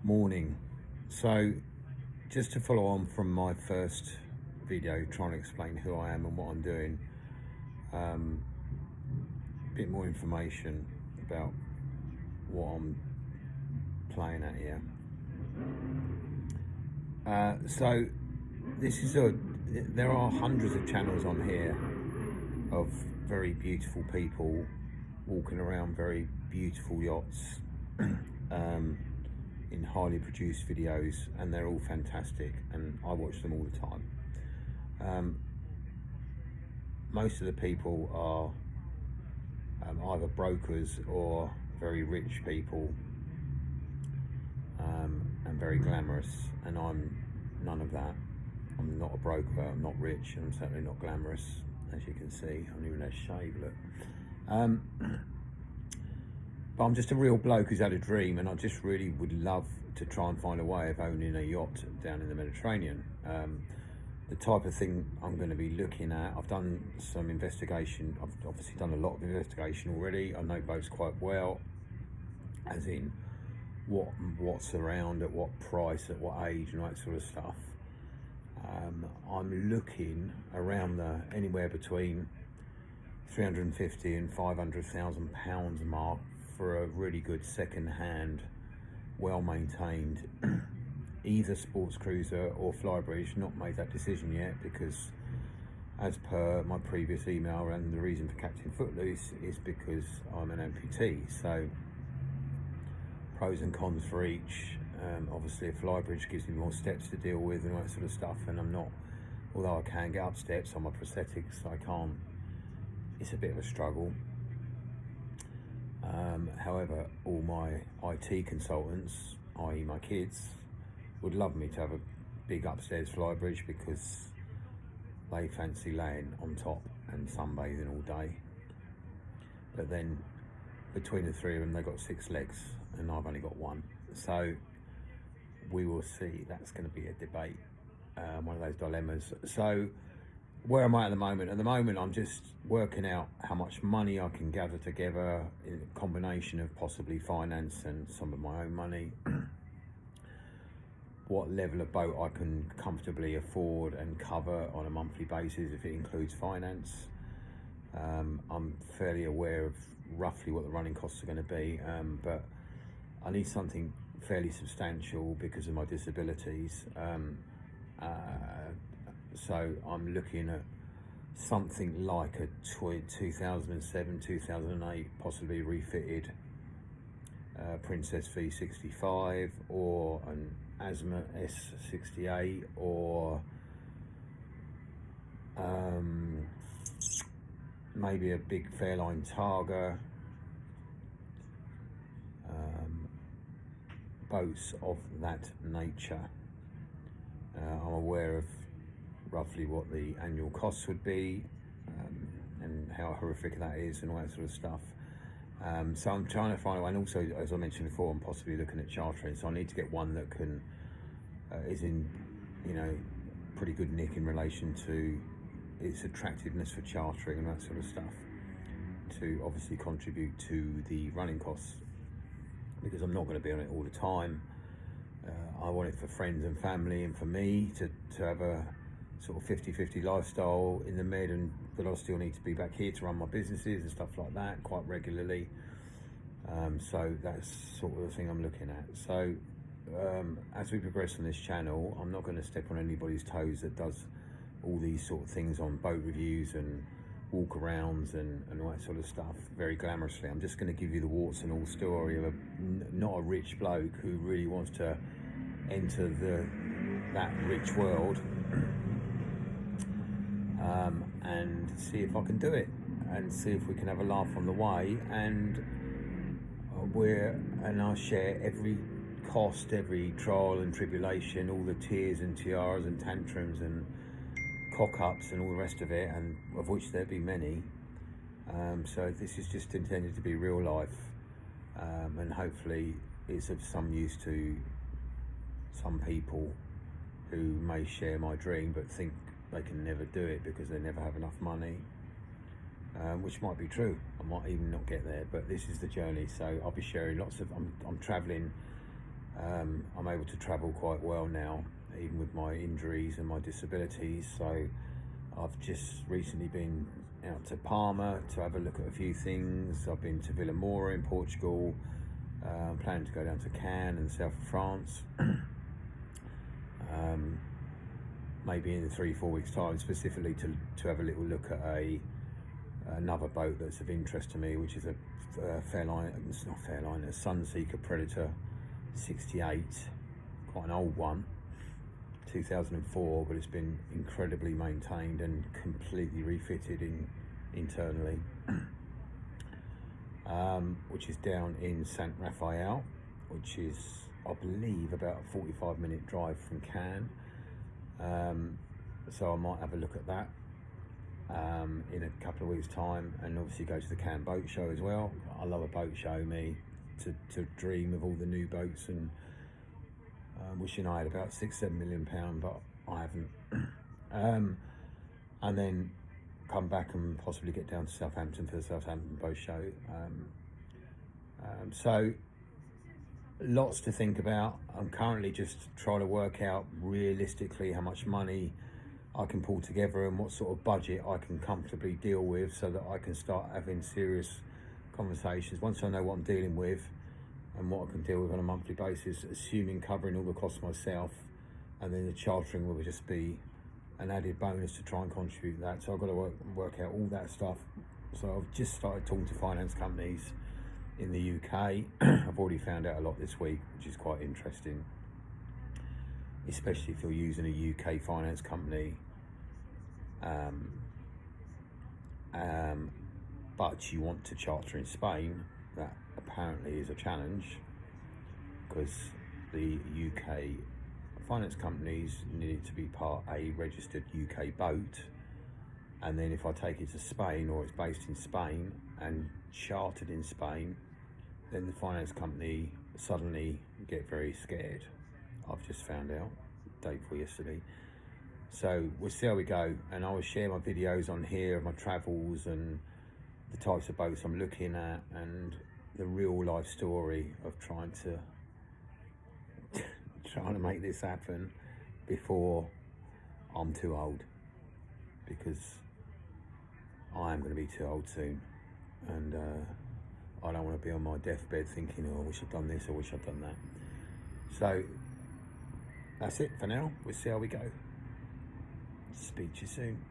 Morning. So just to follow on from my first video trying to explain who I am and what I'm doing, a bit more information about what I'm playing at here. So there are hundreds of channels on here of very beautiful people walking around very beautiful yachts in highly produced videos, and they're all fantastic and I watch them all the time. Most of the people are either brokers or very rich people, and very glamorous, and I'm none of that. I'm not a broker, I'm not rich, and I'm certainly not glamorous, as you can see. I haven't even had a shave, look. But I'm just a real bloke who's had a dream, and I just really would love to try and find a way of owning a yacht down in the Mediterranean. The type of thing I'm going to be looking at, I've done some investigation. I've obviously done a lot of investigation already. I know boats quite well, as in what's around, at what price, at what age, and all that sort of stuff. I'm looking around anywhere between 350 and 500,000 pounds mark for a really good second-hand, well-maintained either sports cruiser or flybridge. Not made that decision yet, because as per my previous email, and the reason for Captain Footloose is because I'm an amputee, so pros and cons for each. Obviously a flybridge gives me more steps to deal with and all that sort of stuff, and I'm not, although I can get up steps on my prosthetics, I can't. It's a bit of a struggle. However, all my IT consultants, i.e. my kids, would love me to have a big upstairs flybridge, because they fancy laying on top and sunbathing all day. But then between the three of them, they've got 6 legs and I've only got one. So we will see. That's going to be a debate, one of those dilemmas. So where am I at the moment? At the moment, I'm just working out how much money I can gather together in a combination of possibly finance and some of my own money. What level of boat I can comfortably afford and cover on a monthly basis if it includes finance. I'm fairly aware of roughly what the running costs are going to be, but I need something fairly substantial because of my disabilities. So I'm looking at something like a 2007, 2008, possibly refitted Princess V65, or an Asma S68, or maybe a big Fairline Targa. Boats of that nature. I'm aware of roughly what the annual costs would be, and how horrific that is, and all that sort of stuff. So I'm trying to find a way, and also, as I mentioned before, I'm possibly looking at chartering. So I need to get one that can is in, pretty good nick in relation to its attractiveness for chartering and that sort of stuff, to obviously contribute to the running costs, because I'm not going to be on it all the time. I want it for friends and family, and for me to have a sort of 50-50 lifestyle in the Med, and but I still need to be back here to run my businesses and stuff like that quite regularly. So that's sort of the thing I'm looking at. So as we progress on this channel, I'm not going to step on anybody's toes that does all these sort of things on boat reviews and walk-arounds and all that sort of stuff very glamorously. I'm just going to give you the warts and all story of not a rich bloke who really wants to enter that rich world, and see if I can do it, and see if we can have a laugh on the way, and I'll share every cost, every trial and tribulation, all the tears and tiaras and tantrums and cock-ups and all the rest of it, and of which there be many. So this is just intended to be real life, and hopefully it's of some use to some people who may share my dream but think they can never do it because they never have enough money, which might be true. I might even not get there, but this is the journey. So I'll be sharing lots of, I'm traveling I'm able to travel quite well now, even with my injuries and my disabilities. So I've just recently been out to Palma to have a look at a few things. I've been to Vilamora in Portugal. I'm planning to go down to Cannes in the south of France. Maybe in 3-4 weeks time, specifically to have a little look at another boat that's of interest to me, which is a Fairline, it's not Fairline, a Sunseeker Predator 68, quite an old one, 2004, but it's been incredibly maintained and completely refitted internally, which is down in Saint Raphael, which is, I believe, about a 45-minute drive from Cannes. So I might have a look at that in a couple of weeks' time, and obviously go to the Cannes boat show as well. I love a boat show, me, to dream of all the new boats, and wishing I had about £6-7 million, but I haven't. And then come back and possibly get down to Southampton for the Southampton boat show. So lots to think about. I'm currently just trying to work out realistically how much money I can pull together and what sort of budget I can comfortably deal with, so that I can start having serious conversations. Once I know what I'm dealing with and what I can deal with on a monthly basis, assuming covering all the costs myself, and then the chartering will just be an added bonus to try and contribute that. So I've got to work out all that stuff. So I've just started talking to finance companies in the UK. I've already found out a lot this week, which is quite interesting, especially if you're using a UK finance company, but you want to charter in Spain. That apparently is a challenge, because the UK finance companies need it to be part a registered UK boat, and then if I take it to Spain, or it's based in Spain and chartered in Spain, then the finance company suddenly get very scared. I've just found out, day before yesterday. So we'll see how we go, and I will share my videos on here of my travels and the types of boats I'm looking at, and the real life story of trying to make this happen before I'm too old, because I am going to be too old soon, and I don't want to be on my deathbed thinking, oh, I wish I'd done this, I wish I'd done that. So that's it for now. We'll see how we go. Speak to you soon.